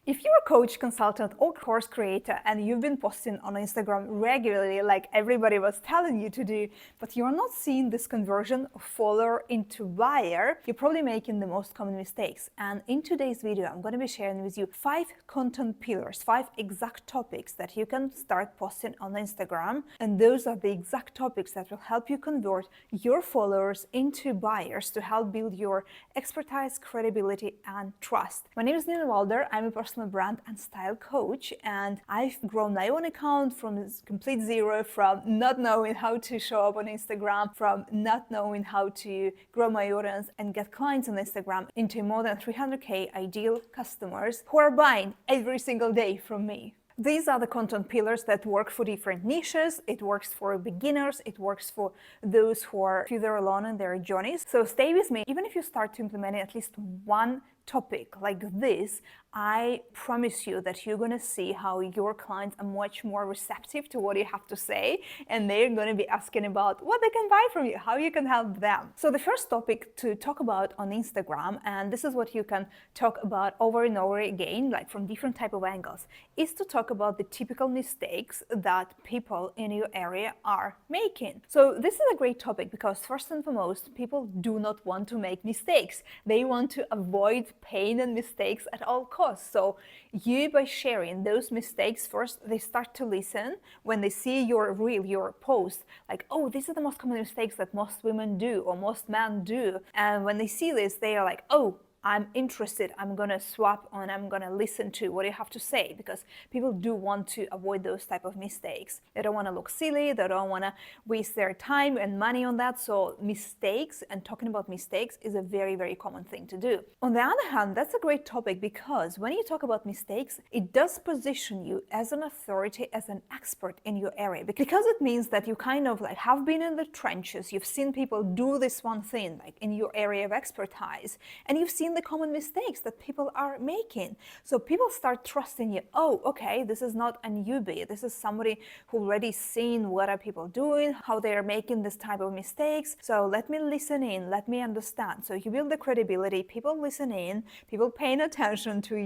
If you're a coach, consultant, or course creator and you've been posting on Instagram regularly like everybody was telling you to do, but you're not seeing this conversion of follower into buyer, you're probably making the most common mistakes. And in today's video, I'm going to be sharing with you 5 content pillars, 5 exact topics that you can start posting on Instagram. And those are the exact topics that will help you convert your followers into buyers to help build your expertise, credibility, and trust. My name is Nina Walder. I'm a personal brand and style coach, and I've grown my own account from complete zero, from not knowing how to show up on Instagram, from not knowing how to grow my audience and get clients on Instagram, into more than 300k ideal customers who are buying every single day from me. These are the content pillars that work for different niches. It works for beginners. It works for those who are further along in their journeys. So stay with me. Even if you start to implement at least one topic like this, I promise you that you're going to see how your clients are much more receptive to what you have to say, and they're going to be asking about what they can buy from you, how you can help them. So the first topic to talk about on Instagram, and this is what you can talk about over and over again, like from different type of angles, is to talk about the typical mistakes that people in your area are making. So this is a great topic because first and foremost, people do not want to make mistakes. They want to avoid pain and mistakes at all costs. So you, by sharing those mistakes first, they start to listen. When they see your reel, your post, like, oh, these are the most common mistakes that most women do or most men do. And when they see this, they are like, oh, I'm interested, I'm gonna swap on, I'm gonna listen to what you have to say, because people do want to avoid those type of mistakes. They don't wanna look silly, they don't wanna waste their time and money on that. So mistakes and talking about mistakes is a very, very common thing to do. On the other hand, that's a great topic because when you talk about mistakes, it does position you as an authority, as an expert in your area, because it means that you kind of like have been in the trenches, you've seen people do this one thing like in your area of expertise, and you've seen the common mistakes that people are making. So people start trusting you. Oh, okay, this is not a newbie. This is somebody who already seen what are people doing, how they are making this type of mistakes. So let me listen in, let me understand. So you build the credibility, people listen in, people paying attention to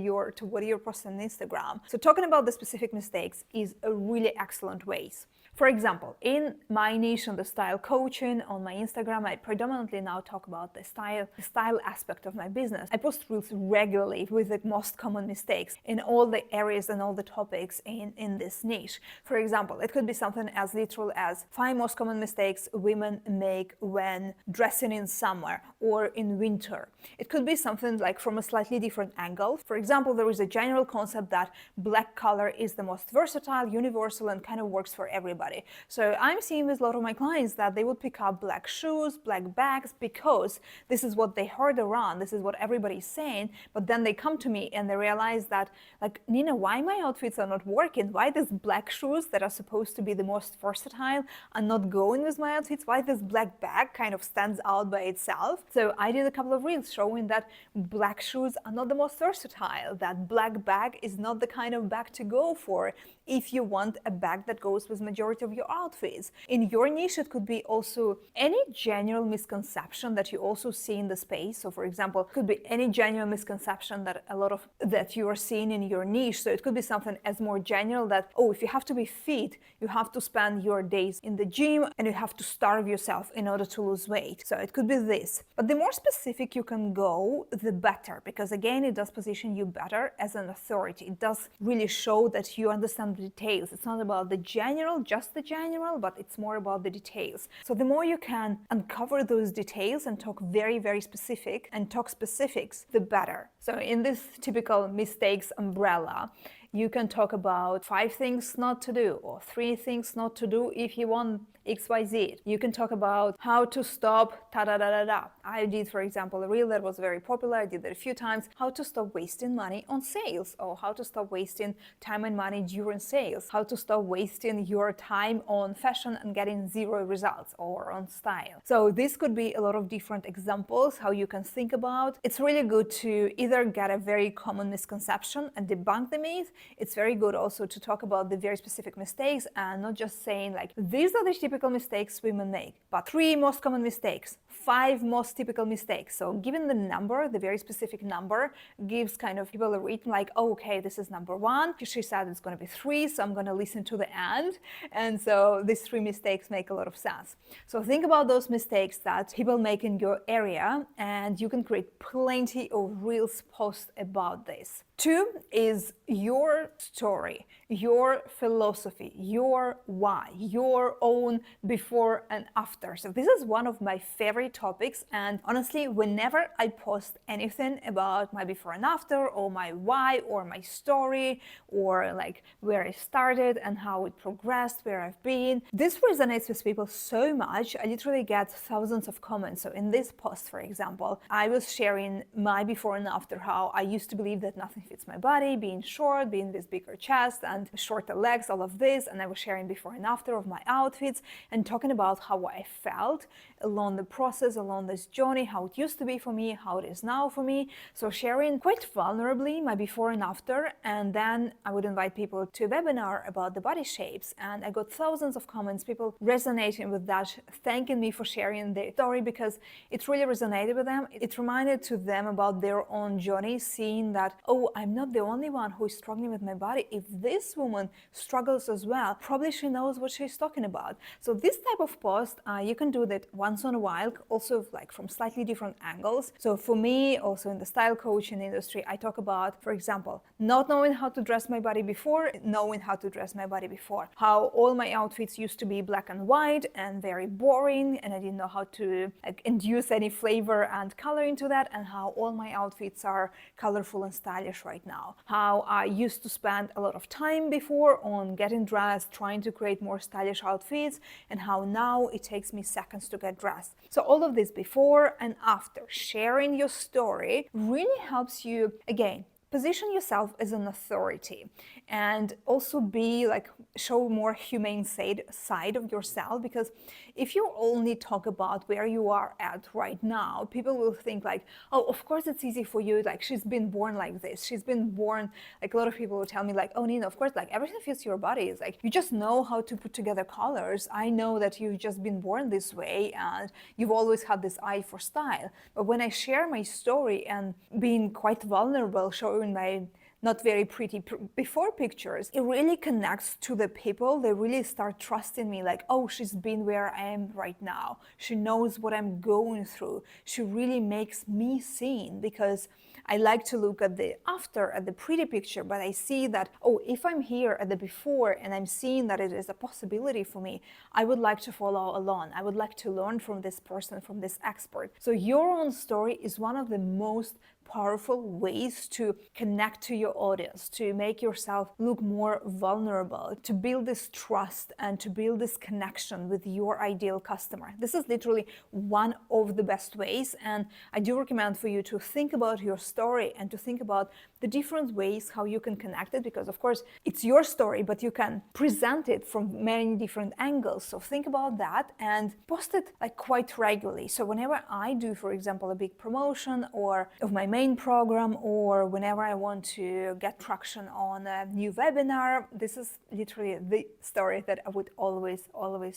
what you're posting on Instagram. So talking about the specific mistakes is a really excellent way. For example, in my niche on the style coaching on my Instagram, I predominantly now talk about the style aspect of my business. I post reels regularly with the most common mistakes in all the areas and all the topics in this niche. For example, it could be something as literal as 5 most common mistakes women make when dressing in summer or in winter. It could be something like from a slightly different angle. For example, there is a general concept that black color is the most versatile, universal, and kind of works for everybody. So I'm seeing with a lot of my clients that they would pick up black shoes, black bags, because this is what they heard around, this is what everybody's saying. But then they come to me and they realize that, like, Nina, why my outfits are not working? Why these black shoes that are supposed to be the most versatile are not going with my outfits? Why this black bag kind of stands out by itself? So I did a couple of reels showing that black shoes are not the most versatile, that black bag is not the kind of bag to go for if you want a bag that goes with majority of your outfits. In your niche, it could be also any general misconception that you also see in the space. So for example, it could be any general misconception that you are seeing in your niche. So it could be something as more general that, oh, if you have to be fit, you have to spend your days in the gym and you have to starve yourself in order to lose weight. So it could be this. But the more specific you can go, the better, because again, it does position you better as an authority. It does really show that you understand the details. It's not about the general, just the general, but it's more about the details. So the more you can uncover those details and talk very, very specific and talk specifics, the better. So in this typical mistakes umbrella, you can talk about 5 things not to do or 3 things not to do if you want XYZ. You can talk about how to stop ta-da-da-da-da. I did, for example, a reel that was very popular. I did it a few times. How to stop wasting money on sales, or how to stop wasting time and money during sales. How to stop wasting your time on fashion and getting 0 results, or on style. So this could be a lot of different examples how you can think about. It's really good to either get a very common misconception and debunk the myth, it's very good also to talk about the very specific mistakes and not just saying like, these are the typical mistakes women make, but 3 most common mistakes, 5 most typical mistakes. So given the number, the very specific number, gives kind of people a rhythm like, oh, okay, this is number 1. She said it's going to be 3, so I'm going to listen to the end. And so these 3 mistakes make a lot of sense. So think about those mistakes that people make in your area, and you can create plenty of reels posts about this. 2 is your story, your philosophy, your why, your own before and after. So this is one of my favorite topics, and honestly, whenever I post anything about my before and after, or my why, or my story, or like where I started and how it progressed, where I've been, this resonates with people so much. I literally get thousands of comments. So in this post, for example, I was sharing my before and after, how I used to believe that nothing fits my body, being short, being this bigger chest and shorter legs, all of this. And I was sharing before and after of my outfits and talking about how I felt along the process, along this journey, how it used to be for me, how it is now for me. So sharing quite vulnerably my before and after. And then I would invite people to a webinar about the body shapes. And I got thousands of comments, people resonating with that, thanking me for sharing their story because it really resonated with them. It reminded to them about their own journey, seeing that, oh, I'm not the only one who is struggling with my body. If this woman struggles as well, probably she knows what she's talking about. So this type of post, you can do that once in a while, also like from slightly different angles. So for me, also in the style coaching industry, I talk about, for example, not knowing how to dress my body before, knowing how to dress my body before, how all my outfits used to be black and white and very boring, and I didn't know how to like induce any flavor and color into that, and how all my outfits are colorful and stylish right now. How I used to spend a lot of time before on getting dressed, trying to create more stylish outfits, and how now it takes me seconds to get dressed. So all of this before and after, sharing your story really helps you, again, position yourself as an authority and also be like, show more humane side of yourself. Because if you only talk about where you are at right now, people will think like, oh, of course it's easy for you, like she's been born like this, she's been born, like a lot of people will tell me like, oh Nina, of course, like everything fits your body. It's like, you just know how to put together colors. I know that you've just been born this way and you've always had this eye for style. But when I share my story and being quite vulnerable, showing my not very pretty before pictures, it really connects to the people. They really start trusting me like, oh, she's been where I am right now. She knows what I'm going through. She really makes me seen, because I like to look at the after, at the pretty picture, but I see that, oh, if I'm here at the before and I'm seeing that it is a possibility for me, I would like to follow along. I would like to learn from this person, from this expert. So your own story is one of the most powerful ways to connect to your audience, to make yourself look more vulnerable, to build this trust and to build this connection with your ideal customer. This is literally one of the best ways, and I do recommend for you to think about your story and to think about the different ways how you can connect it, because of course it's your story, but you can present it from many different angles. So think about that and post it like quite regularly. So whenever I do, for example, a big promotion or of my main program, or whenever I want to get traction on a new webinar, this is literally the story that I would always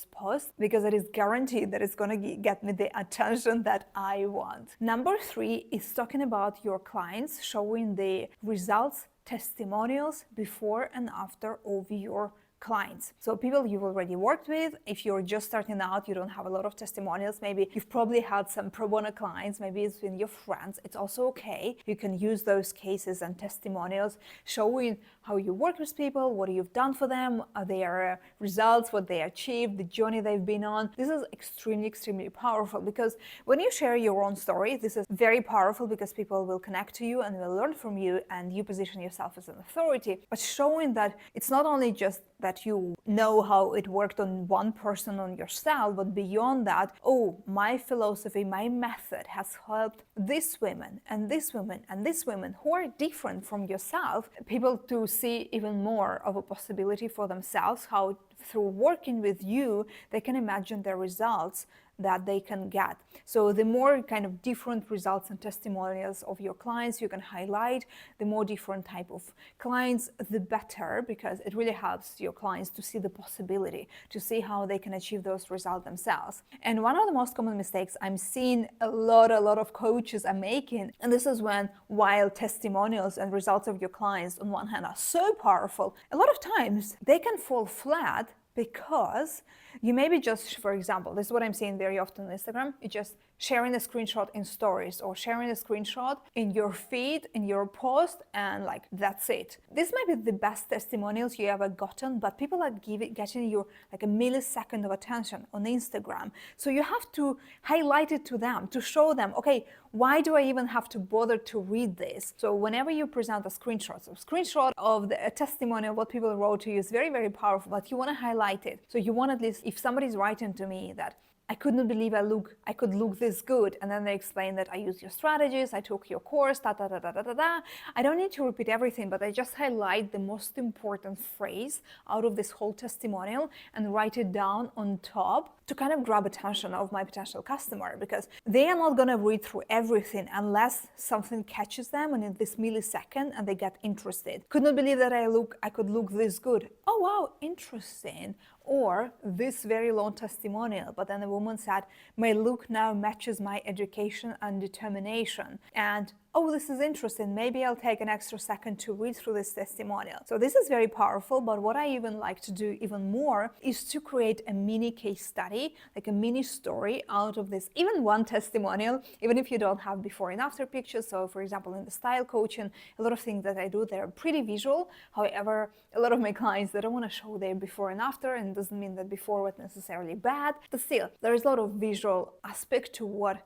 post, because it is guaranteed that it's going to get me the attention that I want. Number 3 is talking about your clients, showing the results, testimonials before and after of your clients. So people you've already worked with. If you're just starting out, you don't have a lot of testimonials. Maybe you've probably had some pro bono clients, maybe it's been your friends. It's also okay. You can use those cases and testimonials showing how you work with people, what you've done for them, their results, what they achieved, the journey they've been on. This is extremely powerful, because when you share your own story, this is very powerful, because people will connect to you and will learn from you, and you position yourself as an authority. But showing that it's not only just that you know how it worked on one person, on yourself, but beyond that, oh, my philosophy, my method has helped this women and this woman and this woman who are different from yourself, people to see even more of a possibility for themselves, how through working with you, they can imagine their results that they can get. So the more kind of different results and testimonials of your clients you can highlight, the more different type of clients, the better, because it really helps your clients to see the possibility, to see how they can achieve those results themselves. And one of the most common mistakes I'm seeing a lot of coaches are making, and this is when, while testimonials and results of your clients on one hand are so powerful, a lot of times they can fall flat because you maybe just, for example, this is what I'm seeing very often on Instagram, it's just sharing a screenshot in stories or sharing a screenshot in your feed, in your post, and like that's it. This might be the best testimonials you ever gotten, but people are getting you like a millisecond of attention on Instagram. So you have to highlight it to them, to show them, okay, why do I even have to bother to read this? So whenever you present a screenshot of a testimony of what people wrote to you is very, very powerful, but you want to highlight it. So you want at least, if somebody's writing to me that I couldn't believe I could look this good, and then they explain that I used your strategies, I took your course, I don't need to repeat everything, but I just highlight the most important phrase out of this whole testimonial and write it down on top to kind of grab attention of my potential customer, because they are not going to read through everything unless something catches them and in this millisecond and they get interested. Couldn't believe that I could look this good. Oh wow, interesting. Or this very long testimonial, but then the woman said, my look now matches my education and determination. And oh, this is interesting, maybe I'll take an extra second to read through this testimonial. So this is very powerful, but what I even like to do even more is to create a mini case study, like a mini story out of this, even one testimonial, even if you don't have before and after pictures. So for example, in the style coaching, a lot of things that I do, they're pretty visual. However, a lot of my clients, they don't want to show their before and after, and it doesn't mean that before was necessarily bad, but still, there is a lot of visual aspect to what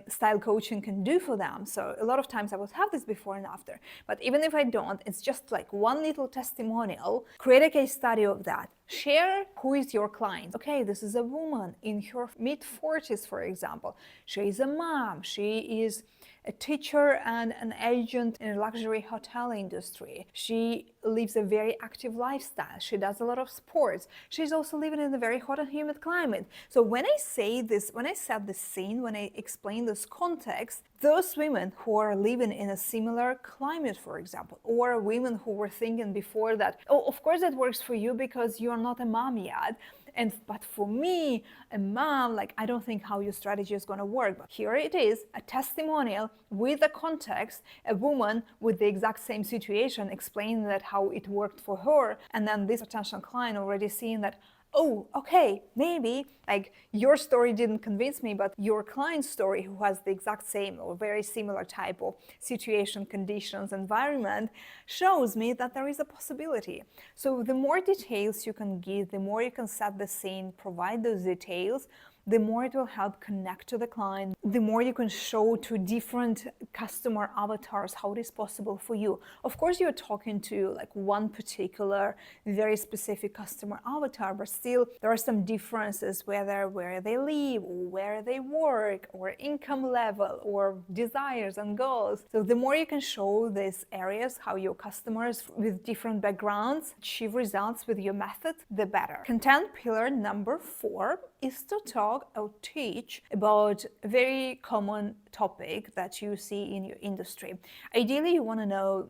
style coaching can do for them. So a lot of times I will have this before and after, but even if I don't, it's just like one little testimonial. Create a case study of that. Share who is your client. Okay, this is a woman in her mid-40s, for example. She is a mom. She is a teacher and an agent in a luxury hotel industry. She lives a very active lifestyle. She does a lot of sports. She's also living in a very hot and humid climate. So when I say this, when I set the scene, when I explain this context, those women who are living in a similar climate, for example, or women who were thinking before that, oh, of course that works for you because you're not a mom yet. But for me, a mom, like, I don't think how your strategy is going to work. But here it is, a testimonial with a context, a woman with the exact same situation explaining that how it worked for her. And then this potential client already seeing that, oh, okay, maybe like your story didn't convince me, but your client's story, who has the exact same or very similar type of situation, conditions, environment, shows me that there is a possibility. So the more details you can give, the more you can set the scene, provide those details, the more it will help connect to the client, the more you can show to different customer avatars how it is possible for you. Of course, you're talking to like one particular, very specific customer avatar, but still there are some differences, whether where they live, or where they work, or income level, or desires and goals. So the more you can show these areas, how your customers with different backgrounds achieve results with your method, the better. Content pillar number 4 is to talk or teach about a very common topic that you see in your industry. Ideally, you want to know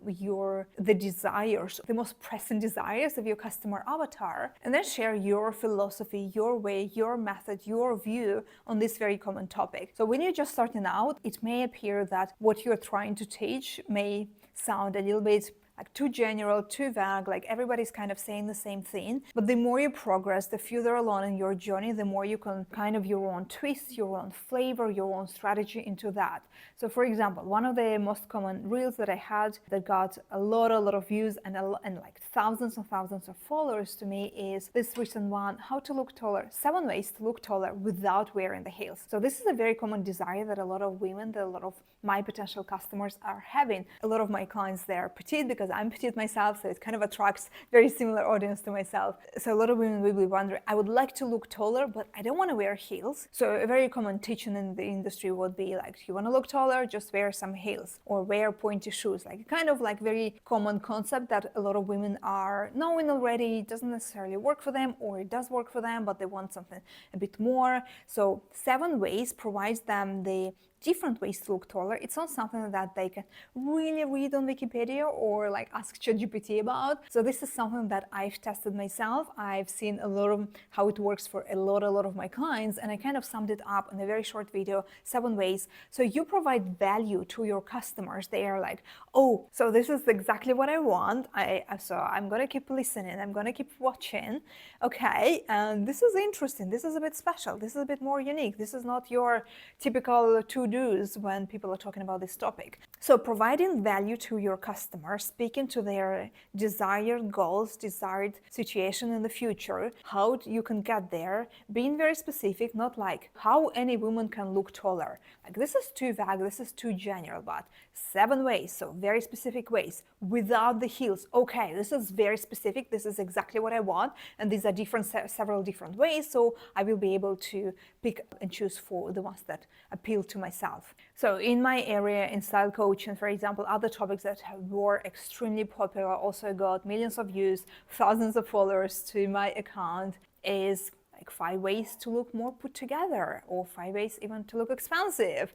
the desires, the most pressing desires of your customer avatar, and then share your philosophy, your way, your method, your view on this very common topic. So when you're just starting out, it may appear that what you're trying to teach may sound a little bit like too general, too vague, like everybody's kind of saying the same thing. But the more you progress, the further along in your journey, the more you can kind of your own twist, your own flavor, your own strategy into that. So for example, one of the most common reels that I had that got a lot of views and like thousands and thousands of followers to me is this recent one, how to look taller, 7 ways to look taller without wearing the heels. So this is a very common desire that a lot of women, that a lot of my potential customers are having. A lot of my clients, they're petite because I'm petite myself, so it kind of attracts very similar audience to myself. So a lot of women will be wondering, I would like to look taller, but I don't want to wear heels. So a very common teaching in the industry would be like, you want to look taller, just wear some heels or wear pointy shoes. Like kind of like very common concept that a lot of women are knowing already. It doesn't necessarily work for them, or it does work for them, but they want something a bit more. So 7 ways provides them the different ways to look taller. It's not something that they can really read on Wikipedia or like ask ChatGPT about. So this is something that I've tested myself. I've seen a lot of how it works for a lot of my clients, and I kind of summed it up in a very short video, 7 ways. So you provide value to your customers. They are like, oh, so this is exactly what I want. So I'm gonna keep listening. I'm gonna keep watching. Okay, and this is interesting. This is a bit special. This is a bit more unique. This is not your typical to-dos when people are talking about this topic. So providing value to your customers, speaking to their desired goals, desired situation in the future, how you can get there, being very specific, not like how any woman can look taller. Like this is too vague, this is too general, but 7 ways, so very specific ways, without the heels. Okay, this is very specific, this is exactly what I want, and these are several different ways, so I will be able to pick and choose for the ones that appeal to myself. So in my area, in style coaching, for example, other topics that were extremely popular, also got millions of views, thousands of followers to my account, is like 5 ways to look more put together, or 5 ways even to look expansive.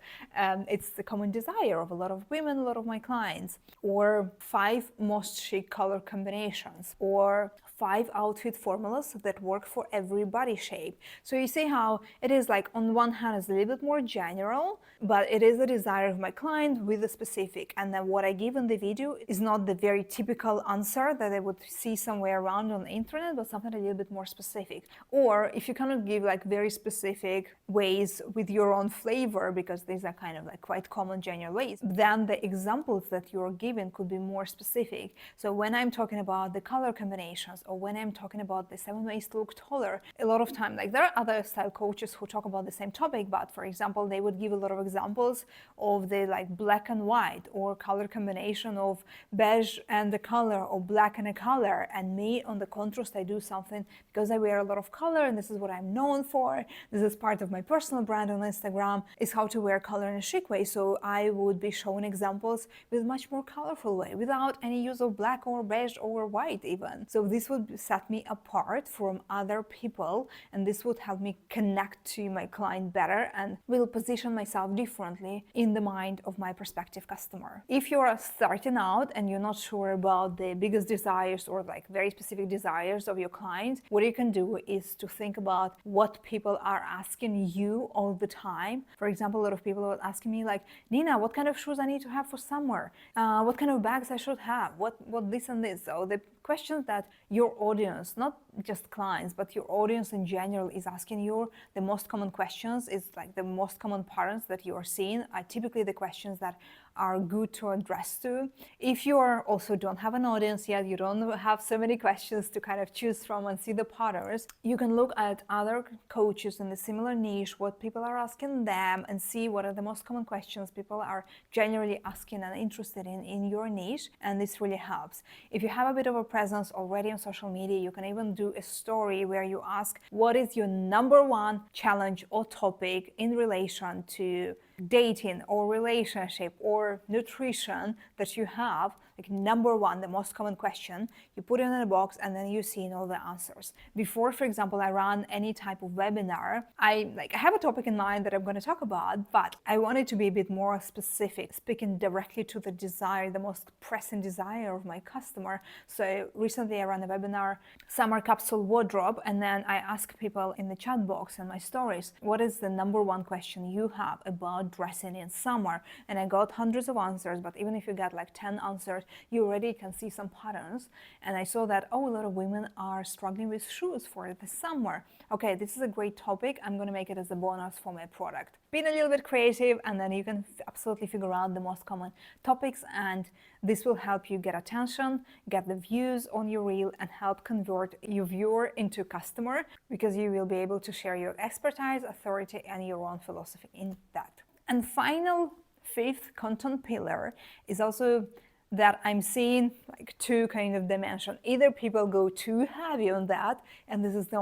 It's the common desire of a lot of women, a lot of my clients. Or 5 most chic color combinations, or 5 outfit formulas that work for every body shape. So you see how it is like on one hand it's a little bit more general, but it is the desire of my client with the specific. And then what I give in the video is not the very typical answer that I would see somewhere around on the internet, but something a little bit more specific. Or if you cannot give like very specific ways with your own flavor, because these are kind of like quite common general ways, then the examples that you're given could be more specific. So when I'm talking about the color combinations, or when I'm talking about the 7 ways to look taller, a lot of time, like there are other style coaches who talk about the same topic, but for example, they would give a lot of examples of the like black and white, or color combination of beige and the color, or black and a color. And me, on the contrast, I do something because I wear a lot of color, and this is what I'm known for. This is part of my personal brand on Instagram, is how to wear color in a chic way. So I would be showing examples with much more colorful way, without any use of black or beige or white even. So this would set me apart from other people, and this would help me connect to my client better, and will position myself differently in the mind of my prospective customer. If you are starting out and you're not sure about the biggest desires or like very specific desires of your client, what you can do is to think about what people are asking you all the time. For example, a lot of people are asking me like, Nina, what kind of shoes I need to have for summer? What kind of bags I should have? What this and this? So the questions that your audience, not just clients, but your audience in general is asking you, the most common questions, is like the most common patterns that you are seeing are typically the questions that are good to address to. If you are also don't have an audience yet, you don't have so many questions to kind of choose from and see the patterns, you can look at other coaches in the similar niche, what people are asking them, and see what are the most common questions people are generally asking and interested in your niche, and this really helps. If you have a bit of a presence already on social media, you can even do a story where you ask, what is your number 1 challenge or topic in relation to dating or relationship or nutrition that you have, like number 1, the most common question, you put it in a box, and then you see all the answers. Before, for example, I run any type of webinar, I have a topic in mind that I'm going to talk about, but I want it to be a bit more specific, speaking directly to the desire, the most pressing desire of my customer. So recently I ran a webinar, summer capsule wardrobe, and then I ask people in the chat box and my stories, what is the number 1 question you have about dressing in summer? And I got hundreds of answers, but even if you get like 10 answers, you already can see some patterns. And I saw that, oh, a lot of women are struggling with shoes for the summer. Okay, this is a great topic. I'm going to make it as a bonus for my product. Being a little bit creative, and then you can absolutely figure out the most common topics, and this will help you get attention, get the views on your reel, and help convert your viewer into customer, because you will be able to share your expertise, authority, and your own philosophy in that. And final fifth content pillar is also that I'm seeing like two kind of dimension. Either people go too heavy on that, and this is the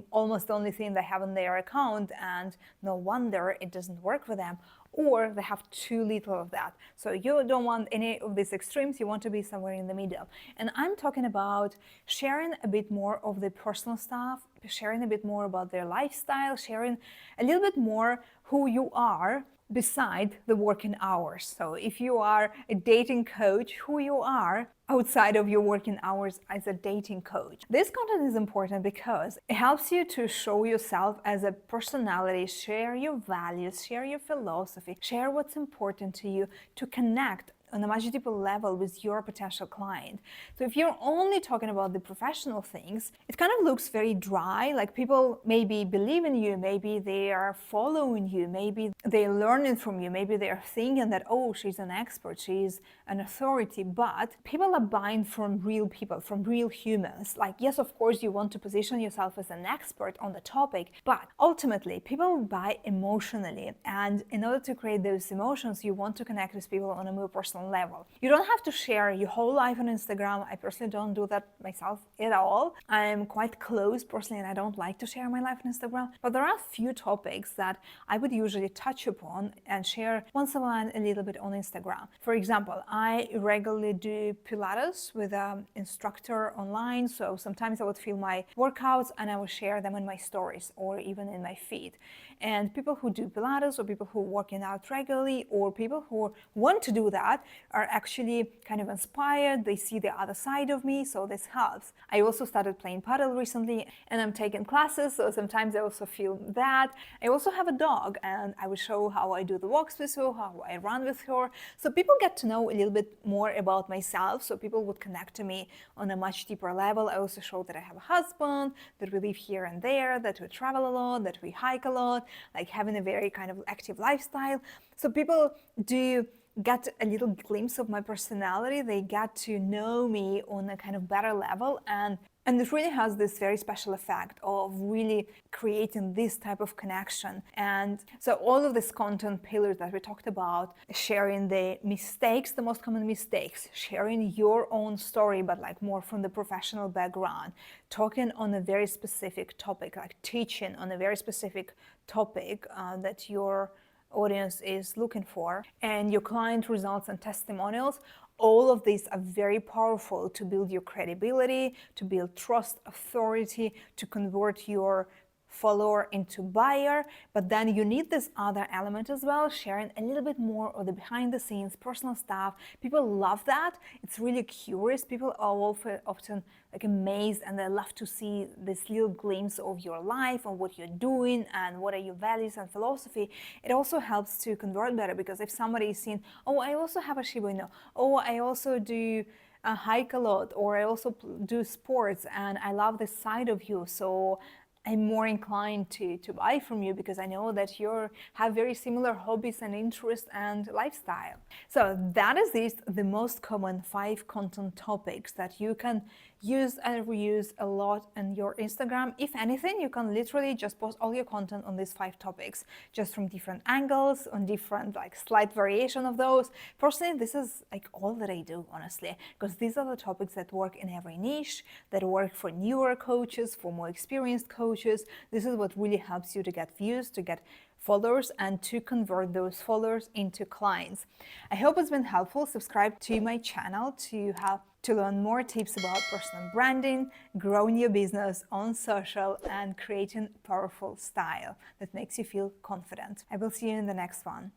almost the only thing they have on their account, and no wonder it doesn't work for them, or they have too little of that. So you don't want any of these extremes, you want to be somewhere in the middle. And I'm talking about sharing a bit more of the personal stuff, sharing a bit more about their lifestyle, sharing a little bit more who you are beside the working hours. So if you are a dating coach, who you are outside of your working hours as a dating coach. This content is important because it helps you to show yourself as a personality, share your values, share your philosophy, share what's important to you, to connect on a much deeper level with your potential client. So if you're only talking about the professional things, it kind of looks very dry, like people maybe believe in you, maybe they are following you, maybe they're learning from you, maybe they're thinking that, oh, she's an expert, she's an authority, but people are buying from real people, from real humans. Like, yes, of course, you want to position yourself as an expert on the topic, but ultimately people buy emotionally. And in order to create those emotions, you want to connect with people on a more personal level. You don't have to share your whole life on Instagram. I personally don't do that myself at all. I'm quite close personally, and I don't like to share my life on Instagram. But there are a few topics that I would usually touch upon and share once in a while a little bit on Instagram. For example, I regularly do Pilates with an instructor online. So sometimes I would film my workouts and I will share them in my stories or even in my feed. And people who do Pilates, or people who are working out regularly, or people who want to do that, are actually kind of inspired. They see the other side of me, so this helps. I also started playing paddle recently, and I'm taking classes, so sometimes I also film that. I also have a dog, and I will show how I do the walks with her, how I run with her. So people get to know a little bit more about myself, so people would connect to me on a much deeper level. I also show that I have a husband, that we live here and there, that we travel a lot, that we hike a lot, like having a very kind of active lifestyle. So people do get a little glimpse of my personality. They get to know me on a kind of better level, and it really has this very special effect of really creating this type of connection. And so all of this content pillars that we talked about, sharing the mistakes, the most common mistakes, sharing your own story, but like more from the professional background, talking on a very specific topic, like teaching on a very specific topic that your audience is looking for, and your client results and testimonials. All of these are very powerful to build your credibility, to build trust, authority, to convert your follower into buyer. But then you need this other element as well, sharing a little bit more of the behind the scenes personal stuff. People love that. It's really curious. People are often like amazed, and they love to see this little glimpse of your life and what you're doing and what are your values and philosophy. It also helps to convert better, because if somebody is seeing, oh, I also have a Shiba Inu, oh, I also do hike a lot, or I also do sports and I love this side of you, so I'm more inclined to buy from you because I know that you have very similar hobbies and interests and lifestyle. So that is the most common 5 content topics that you can use and reuse a lot in your Instagram. If anything, you can literally just post all your content on these 5 topics, just from different angles, on different like slight variation of those. Personally, this is like all that I do, honestly, because these are the topics that work in every niche, that work for newer coaches, for more experienced coaches. This is what really helps you to get views, to get followers, and to convert those followers into clients. I hope it's been helpful. Subscribe to my channel to learn more tips about personal branding, growing your business on social, and creating powerful style that makes you feel confident. I will see you in the next one.